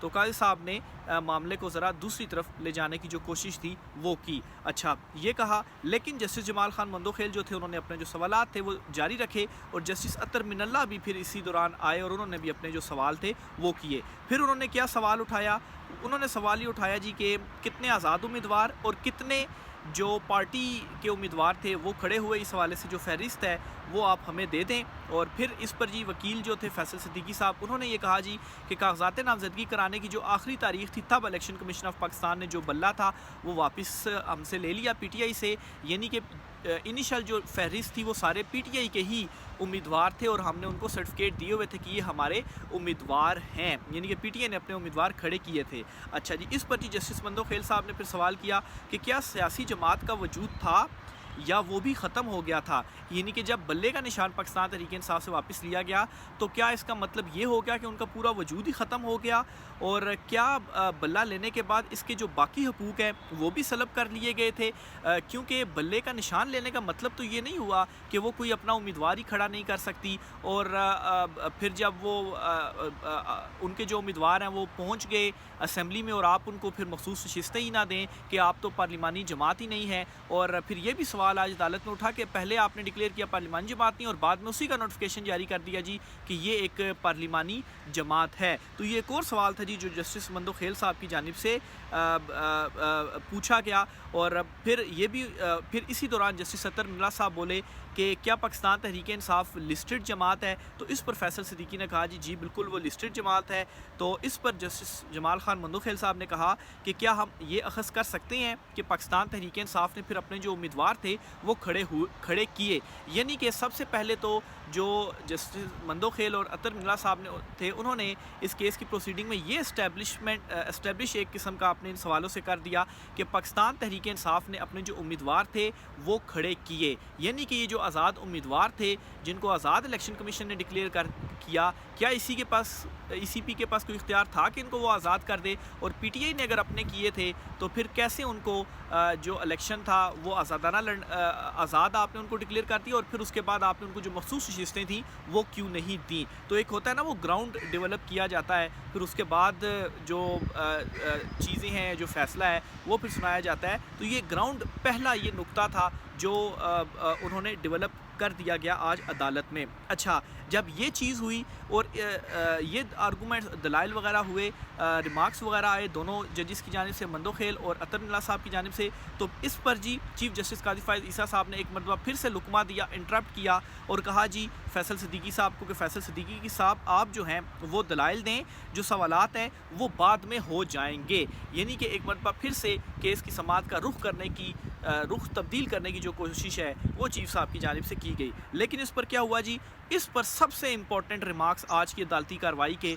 تو قاضی صاحب نے معاملے کو ذرا دوسری طرف لے جانے کی جو کوشش تھی وہ کی. اچھا یہ کہا لیکن جسٹس جمال خان مندوخیل جو تھے انہوں نے اپنے جو سوالات تھے وہ جاری رکھے, اور جسٹس اطہر من اللہ بھی پھر اسی دوران آئے اور انہوں نے بھی اپنے جو سوال تھے وہ کیے. پھر انہوں نے کیا سوال اٹھایا؟ انہوں نے سوال یہ اٹھایا جی کہ کتنے آزاد امیدوار اور کتنے جو پارٹی کے امیدوار تھے وہ کھڑے ہوئے, اس حوالے سے جو فہرست ہے وہ آپ ہمیں دے دیں. اور پھر اس پر جی وکیل جو تھے فیصل صدیقی صاحب, انہوں نے یہ کہا جی کہ کاغذات نامزدگی کرانے کی جو آخری تاریخ تھی تب الیکشن کمیشن آف پاکستان نے جو بلہ تھا وہ واپس ہم سے لے لیا پی ٹی آئی سے, یعنی کہ انیشل جو فہرست تھی وہ سارے پی ٹی آئی کے ہی امیدوار تھے اور ہم نے ان کو سرٹیفکیٹ دیے ہوئے تھے کہ یہ ہمارے امیدوار ہیں, یعنی کہ پی ٹی آئی نے اپنے امیدوار کھڑے کیے تھے. اچھا جی اس پر جی جسٹس مندوخیل صاحب نے پھر سوال کیا کہ کیا سیاسی جماعت کا وجود تھا یا وہ بھی ختم ہو گیا تھا, یعنی کہ جب بلے کا نشان پاکستان تحریک انصاف سے واپس لیا گیا تو کیا اس کا مطلب یہ ہو گیا کہ ان کا پورا وجود ہی ختم ہو گیا, اور کیا بلہ لینے کے بعد اس کے جو باقی حقوق ہیں وہ بھی سلب کر لیے گئے تھے, کیونکہ بلے کا نشان لینے کا مطلب تو یہ نہیں ہوا کہ وہ کوئی اپنا امیدوار ہی کھڑا نہیں کر سکتی, اور پھر جب وہ ان کے جو امیدوار ہیں وہ پہنچ گئے اسمبلی میں اور آپ ان کو پھر مخصوص نشستیں ہی نہ دیں کہ آپ تو پارلیمانی جماعت ہی نہیں ہے. اور پھر یہ بھی سوال آج عدالت میں اٹھا کہ پہلے آپ نے ڈکلیئر کیا پارلیمانی جماعت نہیں اور بعد میں اسی کا نوٹیفیکیشن جاری کر دیا جی کہ یہ ایک پارلیمانی جماعت ہے. تو یہ ایک اور سوال تھا جی جو جسٹس مندوخیل صاحب کی جانب سے پوچھا گیا. اور پھر یہ بھی پھر اسی دوران جسٹس اطہر من اللہ صاحب بولے کہ کیا پاکستان تحریک انصاف لسٹڈ جماعت ہے, تو اس پر فیصل صدیقی نے کہا جی بالکل وہ لسٹڈ جماعت ہے. تو اس پر جسٹس جمال خان مندوخیل صاحب نے کہا کہ کیا ہم یہ اخذ کر سکتے ہیں کہ پاکستان تحریک انصاف نے پھر اپنے جو امیدوار تھے وہ کھڑے کیے, یعنی کہ سب سے پہلے تو جو جسٹس مندوخیل اور اطہر من اللہ صاحب نے تھے انہوں نے اس کیس کی پروسیڈنگ میں یہ اسٹیبلش ایک قسم کا اپنے ان سوالوں سے کر دیا کہ پاکستان تحریک انصاف نے اپنے جو امیدوار تھے وہ کھڑے کیے, یعنی کہ یہ جو آزاد امیدوار تھے جن کو آزاد الیکشن کمیشن نے ڈکلیئر کیا, کیا ای سی پی کے پاس کوئی اختیار تھا کہ ان کو وہ آزاد کر دے, اور پی ٹی آئی نے اگر اپنے کیے تھے تو پھر کیسے ان کو جو الیکشن تھا وہ آزاد آپ نے ان کو ڈکلیئر کر دیا, اور پھر اس کے بعد آپ نے ان کو جو مخصوص نشستیں تھیں وہ کیوں نہیں دیں. تو ایک ہوتا ہے نا وہ گراؤنڈ ڈیولپ کیا جاتا ہے, پھر اس کے بعد جو چیزیں ہیں جو فیصلہ ہے وہ پھر سنایا جاتا ہے. تو یہ گراؤنڈ پہلا یہ نقطہ تھا جو انہوں نے ڈیولپ کر دیا گیا آج عدالت میں. اچھا جب یہ چیز ہوئی اور یہ آرگومنٹ دلائل وغیرہ ہوئے, ریمارکس وغیرہ آئے دونوں ججز کی جانب سے منڈوخیل اور اطہر من اللہ صاحب کی جانب سے, تو اس پر جی چیف جسٹس قاضی فائز عیسیٰ صاحب نے ایک مرتبہ پھر سے لقمہ دیا, انٹرپٹ کیا اور کہا جی فیصل صدیقی صاحب کو کہ فیصل صدیقی صاحب آپ جو ہیں وہ دلائل دیں, جو سوالات ہیں وہ بعد میں ہو جائیں گے. یعنی کہ ایک مرتبہ پھر سے کیس کی سماعت کا رخ تبدیل کرنے کی جو کوشش ہے وہ چیف صاحب کی جانب سے کی گئی. لیکن اس پر کیا ہوا جی, اس پر سب سے امپورٹنٹ ریمارکس آج کی عدالتی کارروائی کے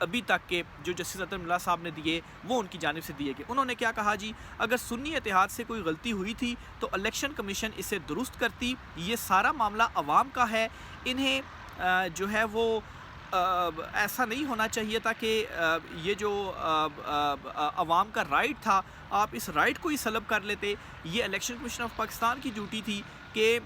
ابھی تک کے جو جسٹس اطہر من اللہ صاحب نے دیے وہ ان کی جانب سے دیے گئے. انہوں نے کیا کہا جی, اگر سنی اتحاد سے کوئی غلطی ہوئی تھی تو الیکشن کمیشن اسے درست کرتی, یہ سارا معاملہ عوام کا ہے, انہیں جو ہے وہ ایسا نہیں ہونا چاہیے تھا کہ یہ جو عوام کا رائٹ تھا آپ اس رائٹ کو ہی سلب کر لیتے. یہ الیکشن کمیشن آف پاکستان کی ڈیوٹی تھی کہ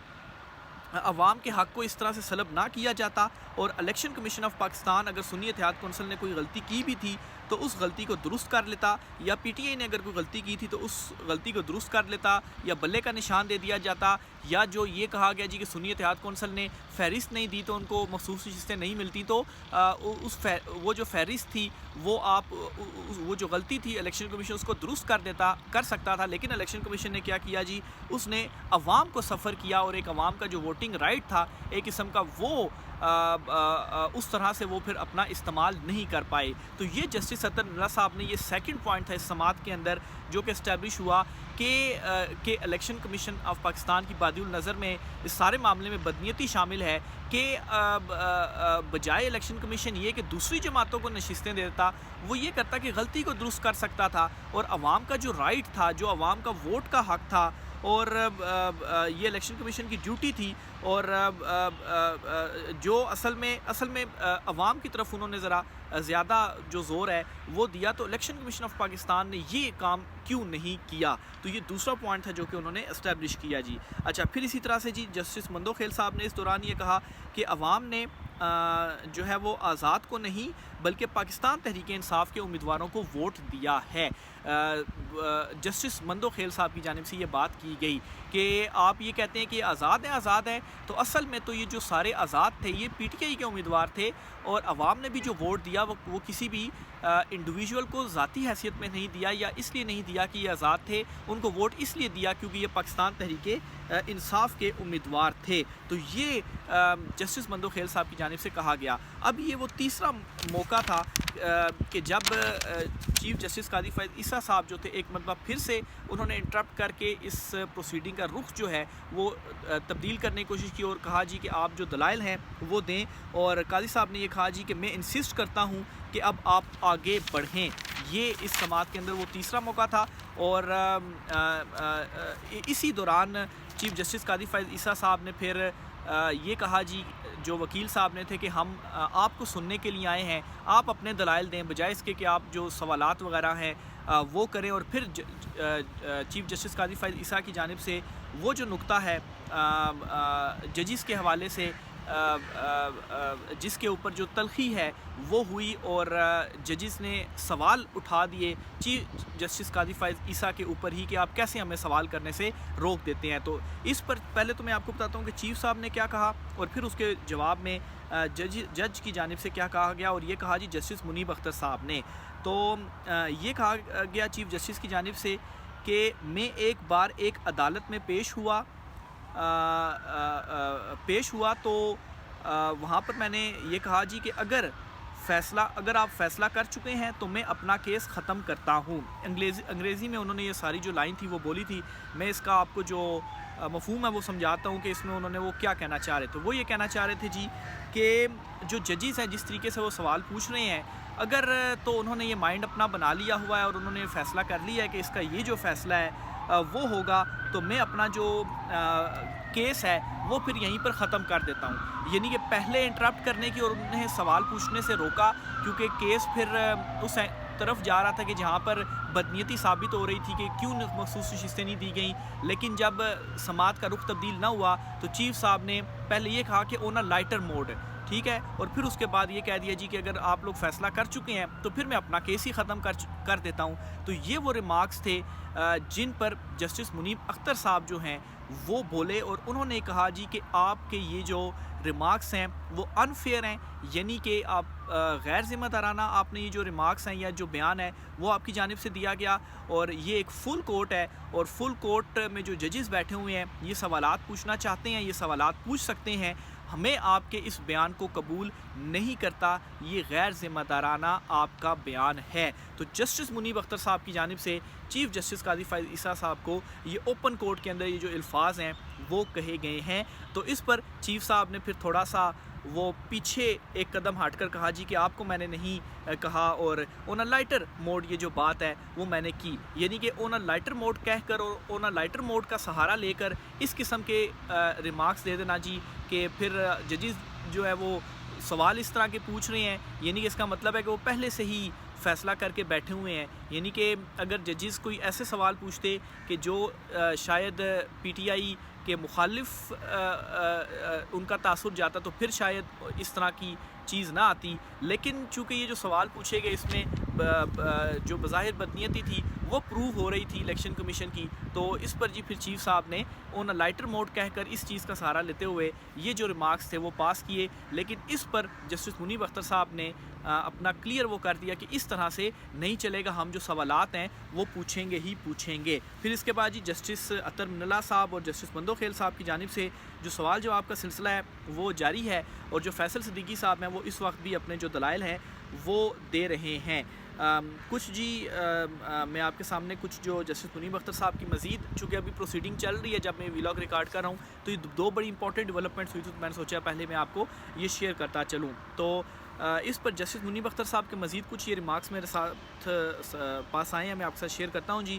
عوام کے حق کو اس طرح سے سلب نہ کیا جاتا, اور الیکشن کمیشن آف پاکستان اگر سنی اتحاد کونسل نے کوئی غلطی کی بھی تھی تو اس غلطی کو درست کر لیتا, یا پی ٹی آئی نے اگر کوئی غلطی کی تھی تو اس غلطی کو درست کر لیتا, یا بلے کا نشان دے دیا جاتا, یا جو یہ کہا گیا جی کہ سنی اتحاد کونسل نے فہرست نہیں دی تو ان کو مخصوص نشستیں نہیں ملتی, تو وہ جو فہرست تھی وہ جو غلطی تھی الیکشن کمیشن اس کو درست کر سکتا تھا. لیکن الیکشن کمیشن نے کیا کیا جی, اس نے عوام کو سفر کیا, اور ایک عوام کا جو ووٹنگ رائٹ تھا ایک قسم کا وہ اس طرح سے وہ پھر اپنا استعمال نہیں کر پائے. تو یہ جسٹس اطہر من اللہ صاحب نے یہ سیکنڈ پوائنٹ تھا اس سماعت کے اندر جو کہ اسٹیبلش ہوا کہ الیکشن کمیشن آف پاکستان کی بادی النظر میں اس سارے معاملے میں بدنیتی شامل ہے کہ بجائے الیکشن کمیشن یہ کہ دوسری جماعتوں کو نشستیں دیتا, وہ یہ کرتا کہ غلطی کو درست کر سکتا تھا, اور عوام کا جو رائٹ تھا, جو عوام کا ووٹ کا حق تھا, اور یہ الیکشن کمیشن کی ڈیوٹی تھی, اور جو اصل میں عوام کی طرف انہوں نے ذرا زیادہ جو زور ہے وہ دیا, تو الیکشن کمیشن آف پاکستان نے یہ کام کیوں نہیں کیا. تو یہ دوسرا پوائنٹ تھا جو کہ انہوں نے اسٹیبلش کیا جی. اچھا پھر اسی طرح سے جی جسٹس مندوخیل صاحب نے اس دوران یہ کہا کہ عوام نے جو ہے وہ آزاد کو نہیں بلکہ پاکستان تحریک انصاف کے امیدواروں کو ووٹ دیا ہے۔ جسٹس مندو خیل صاحب کی جانب سے یہ بات کی گئی کہ آپ یہ کہتے ہیں کہ آزاد ہے، تو اصل میں تو یہ جو سارے آزاد تھے یہ پی ٹی آئی کے امیدوار تھے، اور عوام نے بھی جو ووٹ دیا وہ کسی بھی انڈیویجول کو ذاتی حیثیت میں نہیں دیا، یا اس لیے نہیں دیا کہ یہ آزاد تھے، ان کو ووٹ اس لیے دیا کیونکہ یہ پاکستان تحریک انصاف کے امیدوار تھے۔ تو یہ جسٹس مندو خیل صاحب کی جانب سے کہا گیا۔ اب یہ وہ تیسرا موقع تھا کہ جب چیف جسٹس قاضی فائز عیسیٰ صاحب جو تھے ایک مرتبہ پھر سے انہوں نے انٹرپٹ کر کے اس پروسیڈنگ کا رخ جو ہے وہ تبدیل کرنے کی کوشش کی، اور کہا جی کہ آپ جو دلائل ہیں وہ دیں، اور قاضی صاحب نے یہ کہا جی کہ میں انسسٹ کرتا ہوں کہ اب آپ آگے بڑھیں۔ یہ اس سماعت کے اندر وہ تیسرا موقع تھا، اور اسی دوران چیف جسٹس قاضی فائز عیسیٰ صاحب نے پھر یہ کہا جی، جو وکیل صاحب نے تھے کہ ہم آپ کو سننے کے لیے آئے ہیں، آپ اپنے دلائل دیں بجائے اس کے کہ آپ جو سوالات وغیرہ ہیں وہ کریں۔ اور پھر چیف جسٹس قاضی فائز عیسیٰ کی جانب سے وہ جو نقطہ ہے ججز کے حوالے سے جس کے اوپر جو تلخی ہے وہ ہوئی، اور ججز نے سوال اٹھا دیے چیف جسٹس قاضی فائز عیسیٰ کے اوپر ہی کہ آپ کیسے ہمیں سوال کرنے سے روک دیتے ہیں۔ تو اس پر پہلے تو میں آپ کو بتاتا ہوں کہ چیف صاحب نے کیا کہا، اور پھر اس کے جواب میں جج کی جانب سے کیا کہا گیا، اور یہ کہا جی جسٹس منیب اختر صاحب نے۔ تو یہ کہا گیا چیف جسٹس کی جانب سے کہ میں ایک بار ایک عدالت میں پیش ہوا تو وہاں پر میں نے یہ کہا جی کہ اگر آپ فیصلہ کر چکے ہیں تو میں اپنا کیس ختم کرتا ہوں۔ انگریزی میں انہوں نے یہ ساری جو لائن تھی وہ بولی تھی، میں اس کا آپ کو جو مفہوم ہے وہ سمجھاتا ہوں کہ اس میں انہوں نے وہ کیا کہنا چاہ رہے تھے۔ وہ یہ کہنا چاہ رہے تھے جی کہ جو ججز ہیں جس طریقے سے وہ سوال پوچھ رہے ہیں، اگر تو انہوں نے یہ مائنڈ اپنا بنا لیا ہوا ہے اور انہوں نے فیصلہ کر لیا ہے کہ اس کا یہ جو فیصلہ ہے وہ ہوگا، تو میں اپنا جو کیس ہے وہ پھر یہیں پر ختم کر دیتا ہوں۔ یعنی کہ پہلے انٹرپٹ کرنے کی اور انہیں سوال پوچھنے سے روکا، کیونکہ کیس پھر اس طرف جا رہا تھا کہ جہاں پر بدنیتی ثابت ہو رہی تھی کہ کیوں مخصوص نشستیں نہیں دی گئیں۔ لیکن جب سماعت کا رخ تبدیل نہ ہوا تو چیف صاحب نے پہلے یہ کہا کہ آن اے لائٹر موڈ، ٹھیک ہے، اور پھر اس کے بعد یہ کہہ دیا جی کہ اگر آپ لوگ فیصلہ کر چکے ہیں تو پھر میں اپنا کیس ہی ختم کر دیتا ہوں۔ تو یہ وہ ریمارکس تھے جن پر جسٹس منیب اختر صاحب جو ہیں وہ بولے، اور انہوں نے کہا جی کہ آپ کے یہ جو ریمارکس ہیں وہ انفیئر ہیں، یعنی کہ آپ غیر ذمہ دارانہ آپ نے یہ جو ریمارکس ہیں یا جو بیان ہے وہ آپ کی جانب سے دیا گیا، اور یہ ایک فل کورٹ ہے، اور فل کورٹ میں جو ججز بیٹھے ہوئے ہیں یہ سوالات پوچھنا چاہتے ہیں، یہ سوالات پوچھ سکتے ہیں، ہمیں آپ کے اس بیان کو قبول نہیں کرتا، یہ غیر ذمہ دارانہ آپ کا بیان ہے۔ تو جسٹس منیب اختر صاحب کی جانب سے چیف جسٹس قاضی فائز عیسیٰ صاحب کو یہ اوپن کورٹ کے اندر یہ جو الفاظ ہیں وہ کہے گئے ہیں۔ تو اس پر چیف صاحب نے پھر تھوڑا سا وہ پیچھے ایک قدم ہٹ کر کہا جی کہ آپ کو میں نے نہیں کہا، اور آن اے لائٹر موڈ یہ جو بات ہے وہ میں نے کی، یعنی کہ آن اے لائٹر موڈ کہہ کر اور آن اے لائٹر موڈ کا سہارا لے کر اس قسم کے ریمارکس دے دینا جی کہ پھر ججز جو ہے وہ سوال اس طرح کے پوچھ رہے ہیں، یعنی کہ اس کا مطلب ہے کہ وہ پہلے سے ہی فیصلہ کر کے بیٹھے ہوئے ہیں۔ یعنی کہ اگر ججز کوئی ایسے سوال پوچھتے کہ جو شاید پی ٹی آئی کے مخالف ان کا تاثر جاتا تو پھر شاید اس طرح کی چیز نہ آتی، لیکن چونکہ یہ جو سوال پوچھے گئے اس میں جو بظاہر بدنیتی تھی وہ پروو ہو رہی تھی الیکشن کمیشن کی، تو اس پر جی پھر چیف صاحب نے آن اے لائٹر موڈ کہہ کر اس چیز کا سہارا لیتے ہوئے یہ جو ریمارکس تھے وہ پاس کیے، لیکن اس پر جسٹس منیب اختر صاحب نے اپنا کلیئر وہ کر دیا کہ اس طرح سے نہیں چلے گا، ہم جو سوالات ہیں وہ پوچھیں گے ہی پوچھیں گے۔ پھر اس کے بعد جی جسٹس اطہر من اللہ صاحب اور جسٹس مندو خیل صاحب کی جانب سے جو سوال جواب کا سلسلہ ہے وہ جاری ہے، اور جو فیصل صدیقی صاحب ہیں وہ اس وقت بھی اپنے جو دلائل ہیں وہ دے رہے ہیں۔ کچھ جی میں آپ کے سامنے کچھ جو جسٹس منیب اختر صاحب کی مزید، چونکہ ابھی پروسیڈنگ چل رہی ہے جب میں ویلاگ ریکارڈ کر رہا ہوں تو یہ دو بڑی امپورٹنٹ ڈیولپمنٹس ہوئی تھی، تو میں نے سوچا پہلے میں آپ کو یہ شیئر کرتا چلوں۔ تو اس پر جسٹس منیب اختر صاحب کے مزید کچھ یہ ریمارکس میرے ساتھ پاس آئے ہیں، میں آپ کے ساتھ شیئر کرتا ہوں جی۔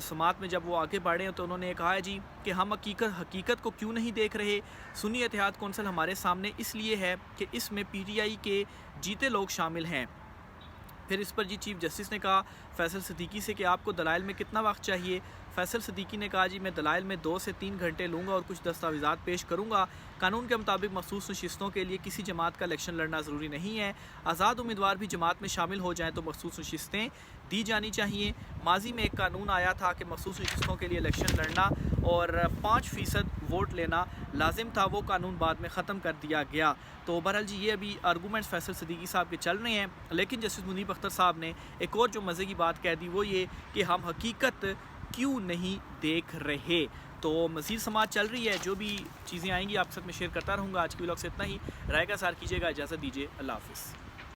سماعت میں جب وہ آگے بڑھے ہیں تو انہوں نے کہا ہے جی کہ ہم حقیقت کو کیوں نہیں دیکھ رہے، سنی اتحاد کونسل ہمارے سامنے اس لیے ہے کہ اس میں پی ٹی آئی کے جیتے لوگ شامل ہیں، پھر اس پر چیف جسٹس نے کہا فیصل صدیقی سے کہ آپ کو دلائل میں کتنا وقت چاہیے؟ فیصل صدیقی نے کہا میں دلائل میں 2 سے 3 گھنٹے لوں گا اور کچھ دستاویزات پیش کروں گا۔ قانون کے مطابق مخصوص نشستوں کے لیے کسی جماعت کا الیکشن لڑنا ضروری نہیں ہے۔ آزاد امیدوار بھی جماعت میں شامل ہو جائیں تو مخصوص نشستیں دی جانی چاہیے۔ ماضی میں ایک قانون آیا تھا کہ مخصوص نشستوں کے لیے الیکشن لڑنا اور 5% ووٹ لینا لازم تھا، وہ قانون بعد میں ختم کر دیا گیا۔ تو بہرحال یہ ابھی آرگومنٹس فیصل صدیقی صاحب کے چل رہے ہیں، لیکن جسٹس منیب اختر صاحب نے ایک اور جو مزے کی بات کہہ دی وہ یہ کہ ہم حقیقت کیوں نہیں دیکھ رہے۔ تو مزید سماعت چل رہی ہے، جو بھی چیزیں آئیں گی آپ کے ساتھ میں شیئر کرتا رہوں گا۔ آج کی ولاگ سے اتنا ہی، رائے کا اظہار کیجیے گا، اجازت دیجیے، اللہ حافظ۔